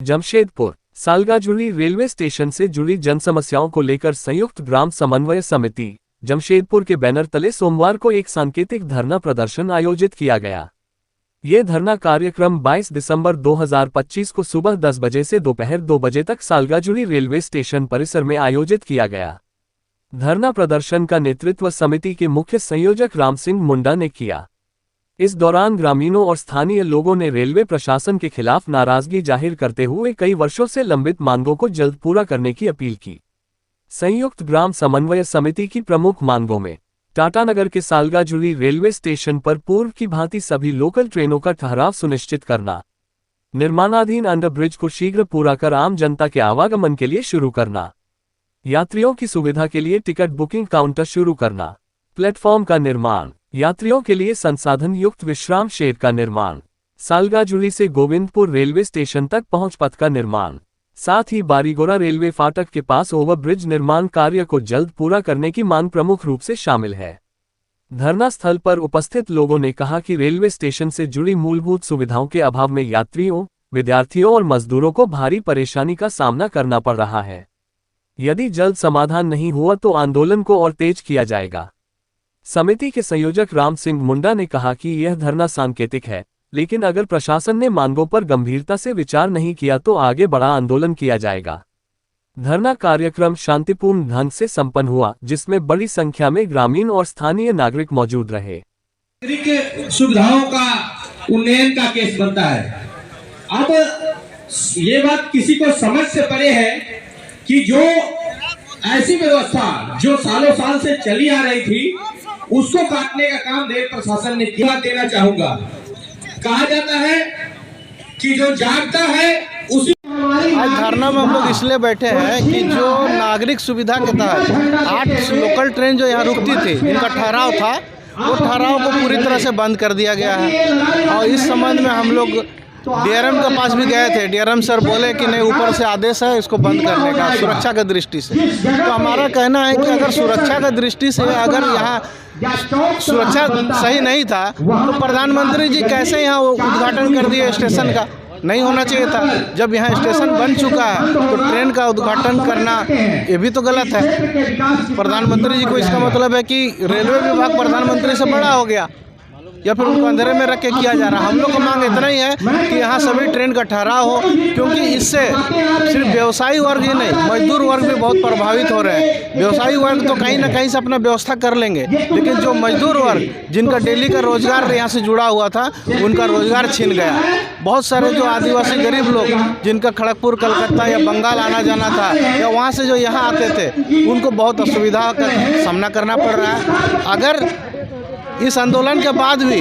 Jamshedpur सालगाजुड़ी railway station से जुड़ी जनसमस्याओं को लेकर संयुक्त ग्राम समन्वय समिति जमशेदपुर के बैनर तले सोमवार को एक सांकेतिक धरना प्रदर्शन आयोजित किया गया। ये धरना कार्यक्रम 22 दिसंबर 2025 को सुबह 10 बजे से दोपहर 2 बजे तक सालगाजुड़ी रेलवे स्टेशन परिसर में आयोजित किया गया। धरना प्रदर्शन का नेतृत्व समिति के मुख्य संयोजक राम सिंह मुंडा ने किया। इस दौरान ग्रामीणों और स्थानीय लोगों ने रेलवे प्रशासन के खिलाफ नाराजगी जाहिर करते हुए कई वर्षों से लंबित मांगों को जल्द पूरा करने की अपील की। संयुक्त ग्राम समन्वय समिति की प्रमुख मांगों में टाटानगर के सालगाजुड़ी रेलवे स्टेशन पर पूर्व की भांति सभी लोकल ट्रेनों का ठहराव सुनिश्चित करना, निर्माणाधीन अंडरब्रिज को शीघ्र पूरा कर आम जनता के आवागमन के लिए शुरू करना, यात्रियों की सुविधा के लिए टिकट बुकिंग काउंटर शुरू करना, प्लेटफॉर्म का निर्माण, यात्रियों के लिए संसाधन युक्त विश्राम शेड का निर्माण, सालगाजुड़ी से गोविंदपुर रेलवे स्टेशन तक पहुंच पथ का निर्माण, साथ ही बारीगोरा रेलवे फाटक के पास ओवरब्रिज निर्माण कार्य को जल्द पूरा करने की मांग प्रमुख रूप से शामिल है। धरना स्थल पर उपस्थित लोगों ने कहा कि रेलवे स्टेशन से जुड़ी मूलभूत सुविधाओं के अभाव में यात्रियों, विद्यार्थियों और मजदूरों को भारी परेशानी का सामना करना पड़ रहा है। यदि जल्द समाधान नहीं हुआ तो आंदोलन को और तेज किया जाएगा। समिति के संयोजक राम सिंह मुंडा ने कहा कि यह धरना सांकेतिक है, लेकिन अगर प्रशासन ने मांगों पर गंभीरता से विचार नहीं किया तो आगे बड़ा आंदोलन किया जाएगा। धरना कार्यक्रम शांतिपूर्ण ढंग से संपन्न हुआ, जिसमें बड़ी संख्या में ग्रामीण और स्थानीय नागरिक मौजूद रहे। नागरिक सुविधाओं का उन्नयन का केस बनता है। अब ये बात किसी को समझ से परे है कि जो ऐसी व्यवस्था जो सालों साल से चली आ रही थी उसको काटने का काम रेल प्रशासन ने किया। देना चाहूंगा, कहा जाता है कि जो जागता है उसी। आज धरना में हम लोग इसलिए बैठे हैं कि जो नागरिक सुविधा के तहत 8 लोकल ट्रेन जो यहाँ रुकती थी, जिनका ठहराव था, वो ठहराव को पूरी तरह से बंद कर दिया गया है। और इस संबंध में हम लोग डीआरएम के पास भी गए थे। डीआरएम सर बोले कि नहीं, ऊपर से आदेश है इसको बंद करने का सुरक्षा की दृष्टि से। तो हमारा कहना है कि अगर सुरक्षा की दृष्टि से अगर यहाँ सुरक्षा सही नहीं था तो प्रधानमंत्री जी कैसे यहाँ उद्घाटन कर दिए स्टेशन का? नहीं होना चाहिए था। जब यहाँ स्टेशन बन चुका है तो ट्रेन का उद्घाटन करना ये भी तो गलत है। प्रधानमंत्री जी को इसका मतलब है कि रेलवे विभाग प्रधानमंत्री से बड़ा हो गया या फिर उनको अंधेरे में रख के किया जा रहा है। हम लोग का मांग इतना ही है कि यहाँ सभी ट्रेन का ठहराव हो, क्योंकि इससे सिर्फ व्यवसायी वर्ग ही नहीं, मजदूर वर्ग भी बहुत प्रभावित हो रहे हैं। व्यवसायी वर्ग तो कहीं ना कहीं से अपना व्यवस्था कर लेंगे, लेकिन जो मजदूर वर्ग जिनका डेली का रोजगार यहाँ से जुड़ा हुआ था, उनका रोजगार छीन गया। बहुत सारे जो आदिवासी गरीब लोग जिनका खड़गपुर, कलकत्ता या बंगाल आना जाना था, या वहाँ से जो यहाँ आते थे, उनको बहुत असुविधा का सामना करना पड़ रहा है। अगर इस आंदोलन के बाद भी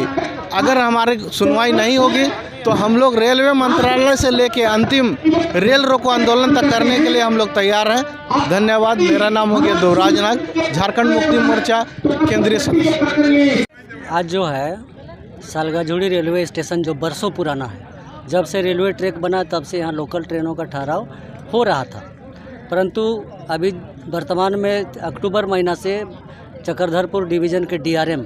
अगर हमारी सुनवाई नहीं होगी तो हम लोग रेलवे मंत्रालय से लेके अंतिम रेल रोको आंदोलन तक करने के लिए हम लोग तैयार हैं। धन्यवाद। मेरा नाम हो गया देवराज नाग, झारखंड मुक्ति मोर्चा केंद्रीय सदस्य। आज जो है सालगाजुड़ी रेलवे स्टेशन जो बरसों पुराना है, जब से रेलवे ट्रैक बना तब से यहाँ लोकल ट्रेनों का ठहराव हो रहा था, परंतु अभी वर्तमान में अक्टूबर महीना से चक्रधरपुर डिवीज़न के डीआरएम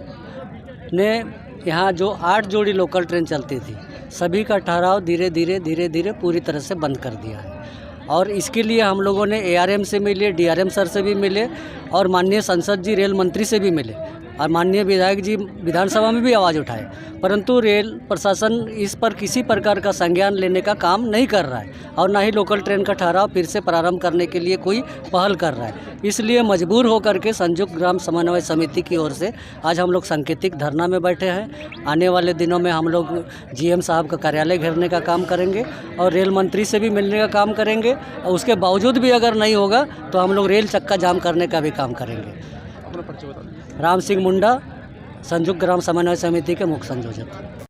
ने यहाँ जो 8 जोड़ी लोकल ट्रेन चलती थी, सभी का ठहराव धीरे धीरे पूरी तरह से बंद कर दिया है। और इसके लिए हम लोगों ने एआरएम से मिले, डीआरएम सर से भी मिले और माननीय संसद जी रेल मंत्री से भी मिले और माननीय विधायक जी विधानसभा में भी आवाज़ उठाए, परंतु रेल प्रशासन इस पर किसी प्रकार का संज्ञान लेने का काम नहीं कर रहा है और ना ही लोकल ट्रेन का ठहराव फिर से प्रारंभ करने के लिए कोई पहल कर रहा है। इसलिए मजबूर होकर के संयुक्त ग्राम समन्वय समिति की ओर से आज हम लोग सांकेतिक धरना में बैठे हैं। आने वाले दिनों में हम लोग जीएम साहब का कार्यालय घेरने का काम करेंगे और रेल मंत्री से भी मिलने का काम करेंगे, और उसके बावजूद भी अगर नहीं होगा तो हम लोग रेल चक्का जाम करने का भी काम करेंगे। राम सिंह मुंडा, संयुक्त ग्राम समन्वय समिति के मुख्य संयोजक।